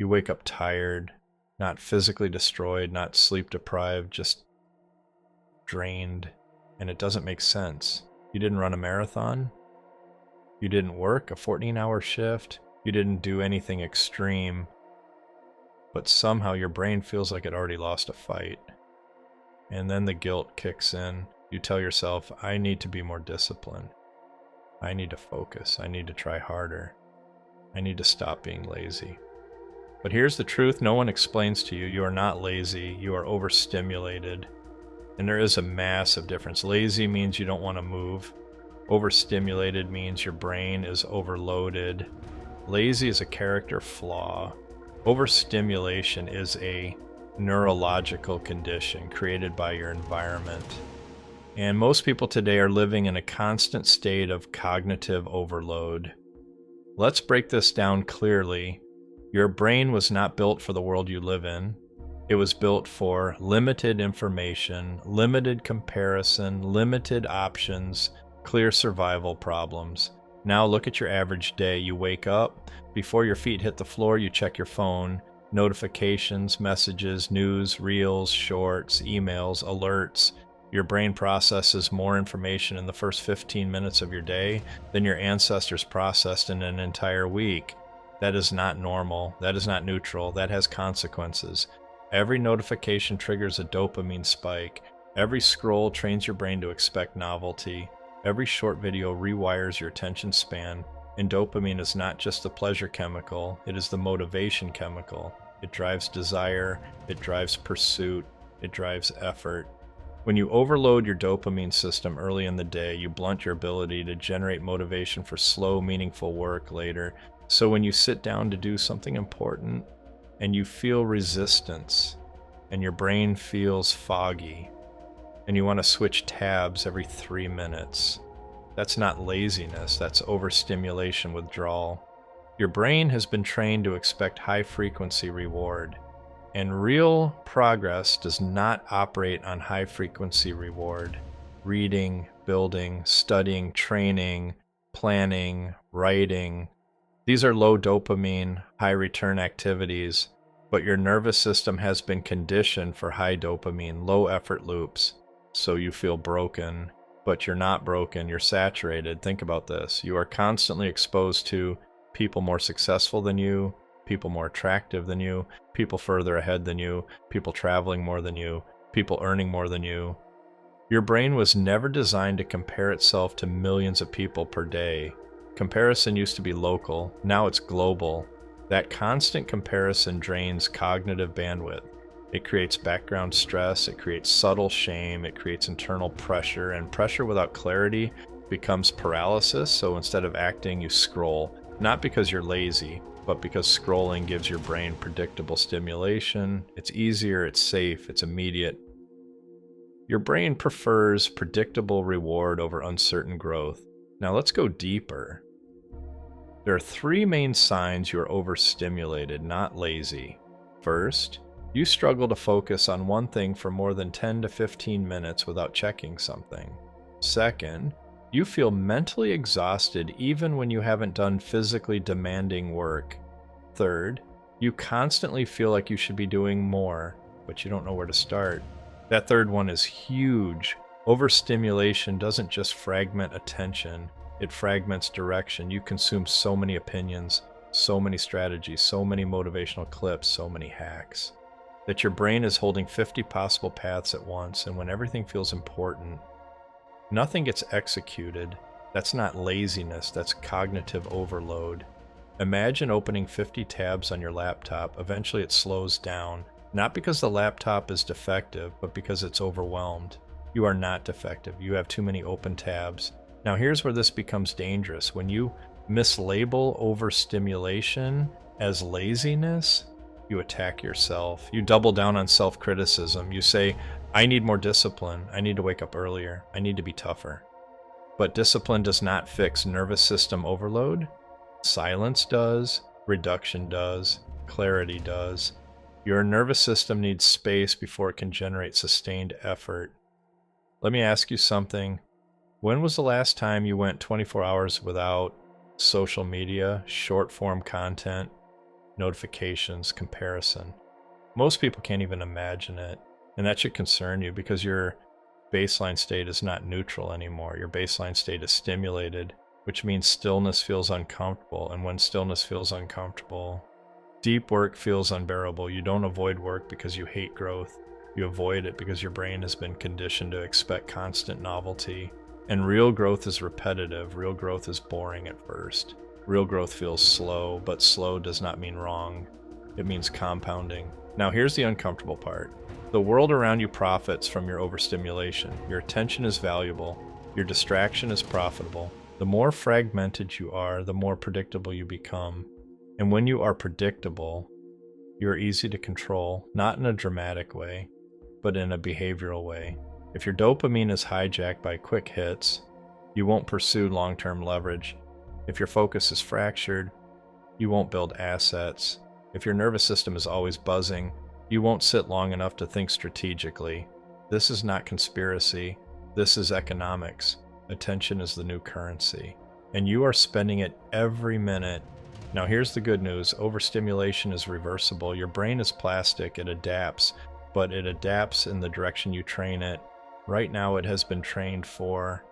You wake up tired, not physically destroyed, not sleep deprived, just drained, and it doesn't make sense. You didn't run a marathon. You didn't work a 14-hour shift. You didn't do anything extreme, but somehow your brain feels like it already lost a fight. And then the guilt kicks in. You tell yourself, I need to be more disciplined. I need to focus. I need to try harder. I need to stop being lazy. But here's the truth no one explains to you. You are not lazy. You are overstimulated. And there is a massive difference. Lazy means you don't want to move. Overstimulated means your brain is overloaded. Lazy is a character flaw. Overstimulation is a neurological condition created by your environment. And most people today are living in a constant state of cognitive overload. Let's break this down clearly. Your brain was not built for the world you live in. It was built for limited information, limited comparison, limited options, clear survival problems. Now look at your average day. You wake up, before your feet hit the floor, you check your phone, notifications, messages, news, reels, shorts, emails, alerts. Your brain processes more information in the first 15 minutes of your day than your ancestors processed in an entire week. That is not normal. That is not neutral. That has consequences. Every notification triggers a dopamine spike. Every scroll trains your brain to expect novelty. Every short video rewires your attention span. And dopamine is not just the pleasure chemical, it is the motivation chemical. It drives desire, it drives pursuit, it drives effort. When you overload your dopamine system early in the day, you blunt your ability to generate motivation for slow, meaningful work later. So when you sit down to do something important and you feel resistance and your brain feels foggy and you want to switch tabs every 3 minutes, that's not laziness, that's overstimulation withdrawal. Your brain has been trained to expect high-frequency reward, and real progress does not operate on high-frequency reward. Reading, building, studying, training, planning, writing, these are low dopamine, high return activities, but your nervous system has been conditioned for high dopamine, low effort loops, so you feel broken. But you're not broken, you're saturated. Think about this. You are constantly exposed to people more successful than you, people more attractive than you, people further ahead than you, people traveling more than you, people earning more than you. Your brain was never designed to compare itself to millions of people per day. Comparison used to be local, now it's global. That constant comparison drains cognitive bandwidth. It creates background stress, it creates subtle shame, it creates internal pressure, and pressure without clarity becomes paralysis. So instead of acting, you scroll. Not because you're lazy, but because scrolling gives your brain predictable stimulation. It's easier, it's safe, it's immediate. Your brain prefers predictable reward over uncertain growth. Now let's go deeper. There are 3 main signs you're overstimulated, not lazy. First, you struggle to focus on one thing for more than 10 to 15 minutes without checking something. Second, you feel mentally exhausted even when you haven't done physically demanding work. Third, you constantly feel like you should be doing more, but you don't know where to start. That third one is huge. Overstimulation doesn't just fragment attention, it fragments direction. You consume so many opinions, so many strategies, so many motivational clips, so many hacks, that your brain is holding 50 possible paths at once, and when everything feels important, nothing gets executed. That's not laziness, that's cognitive overload. Imagine opening 50 tabs on your laptop. Eventually it slows down, not because the laptop is defective, but because it's overwhelmed. You are not defective, you have too many open tabs. Now here's where this becomes dangerous. When you mislabel overstimulation as laziness, you attack yourself. You double down on self-criticism. You say, I need more discipline. I need to wake up earlier. I need to be tougher. But discipline does not fix nervous system overload. Silence does. Reduction does. Clarity does. Your nervous system needs space before it can generate sustained effort. Let me ask you something. When was the last time you went 24 hours without social media, short-form content, notifications, comparison. Most people can't even imagine it, and that should concern you because your baseline state is not neutral anymore. Your baseline state is stimulated, which means stillness feels uncomfortable, and when stillness feels uncomfortable, deep work feels unbearable. You don't avoid work because you hate growth. You avoid it because your brain has been conditioned to expect constant novelty. And real growth is repetitive. Real growth is boring at first. Real growth feels slow, but slow does not mean wrong. It means compounding. Now here's the uncomfortable part. The world around you profits from your overstimulation. Your attention is valuable. Your distraction is profitable. The more fragmented you are, the more predictable you become. And when you are predictable, you're easy to control, not in a dramatic way, but in a behavioral way. If your dopamine is hijacked by quick hits, you won't pursue long-term leverage. If your focus is fractured, you won't build assets. If your nervous system is always buzzing, you won't sit long enough to think strategically. This is not conspiracy. This is economics. Attention is the new currency, and you are spending it every minute. Now here's the good news. Overstimulation is reversible. Your brain is plastic. It adapts, but it adapts in the direction you train it. Right now it has been trained for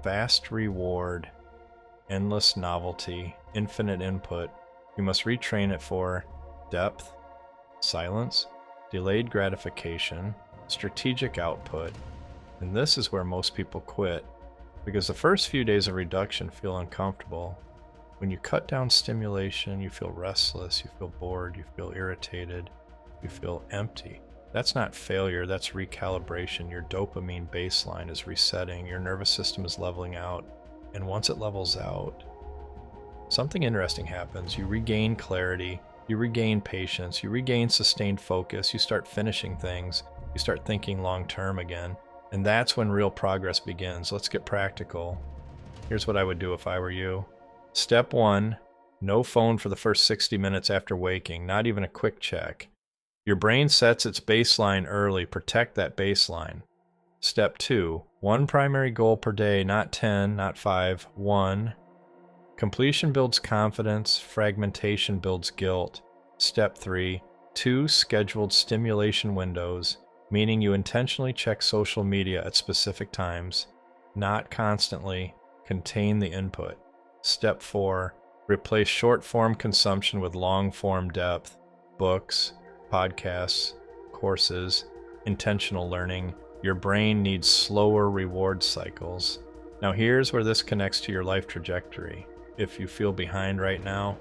fast reward, endless novelty, infinite input. You must retrain it for depth, silence, delayed gratification, strategic output. And this is where most people quit, because the first few days of reduction feel uncomfortable. When you cut down stimulation, you feel restless, you feel bored, you feel irritated, you feel empty. That's not failure, that's recalibration. Your dopamine baseline is resetting, your nervous system is leveling out. And once it levels out, something interesting happens. You regain clarity, you regain patience, you regain sustained focus, you start finishing things, you start thinking long term again. And that's when real progress begins. Let's get practical. Here's what I would do if I were you. Step 1, no phone for the first 60 minutes after waking, not even a quick check. Your brain sets its baseline early. Protect that baseline. Step 2, 1 primary goal per day, not 10, not 5, 1. Completion builds confidence, fragmentation builds guilt. Step 3, 2 scheduled stimulation windows, meaning you intentionally check social media at specific times, not constantly. Contain the input. Step 4, replace short-form consumption with long-form depth, books, podcasts, courses, intentional learning. Your brain needs slower reward cycles. Now here's where this connects to your life trajectory. If you feel behind right now,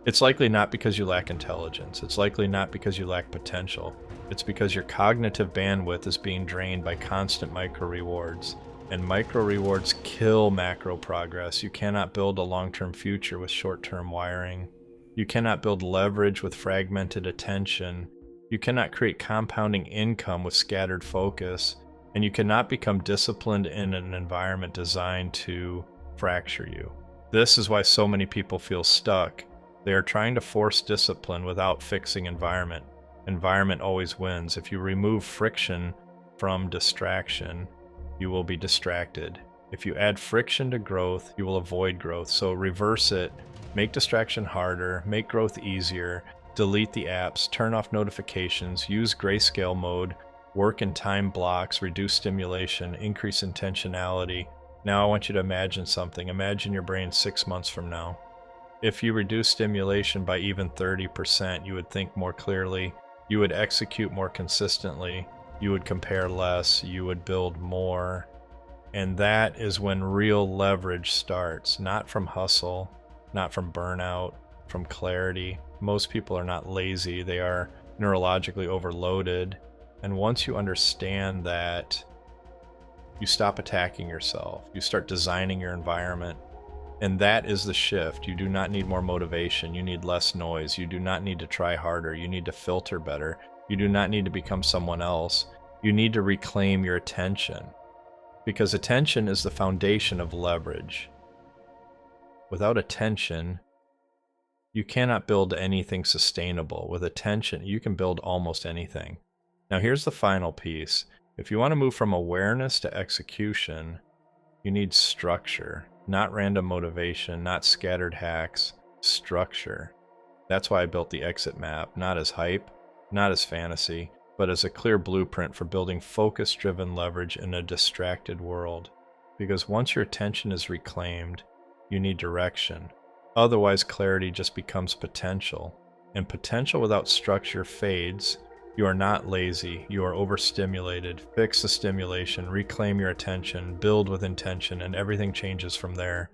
it's likely not because you lack intelligence. It's likely not because you lack potential. It's because your cognitive bandwidth is being drained by constant micro rewards. And micro rewards kill macro progress. You cannot build a long-term future with short-term wiring. You cannot build leverage with fragmented attention. You cannot create compounding income with scattered focus. And you cannot become disciplined in an environment designed to fracture you. This is why so many people feel stuck. They are trying to force discipline without fixing environment. Environment always wins. If you remove friction from distraction, you will be distracted. If you add friction to growth, you will avoid growth. So reverse it. Make distraction harder, make growth easier, delete the apps, turn off notifications, use grayscale mode, work in time blocks, reduce stimulation, increase intentionality. Now I want you to imagine something. Imagine your brain 6 months from now. If you reduce stimulation by even 30%, you would think more clearly, you would execute more consistently, you would compare less, you would build more. And that is when real leverage starts, not from hustle, not from burnout, from clarity. Most people are not lazy, they are neurologically overloaded. And once you understand that, you stop attacking yourself, you start designing your environment. And that is the shift. You do not need more motivation, you need less noise, you do not need to try harder, you need to filter better, you do not need to become someone else. You need to reclaim your attention, because attention is the foundation of leverage. Without attention, you cannot build anything sustainable. With attention, you can build almost anything. Now here's the final piece. If you want to move from awareness to execution, you need structure, not random motivation, not scattered hacks, structure. That's why I built the exit map, not as hype, not as fantasy, but as a clear blueprint for building focus-driven leverage in a distracted world. Because once your attention is reclaimed, you need direction. Otherwise, clarity just becomes potential. And potential without structure fades. You are not lazy, you are overstimulated. Fix the stimulation, reclaim your attention, build with intention, and everything changes from there.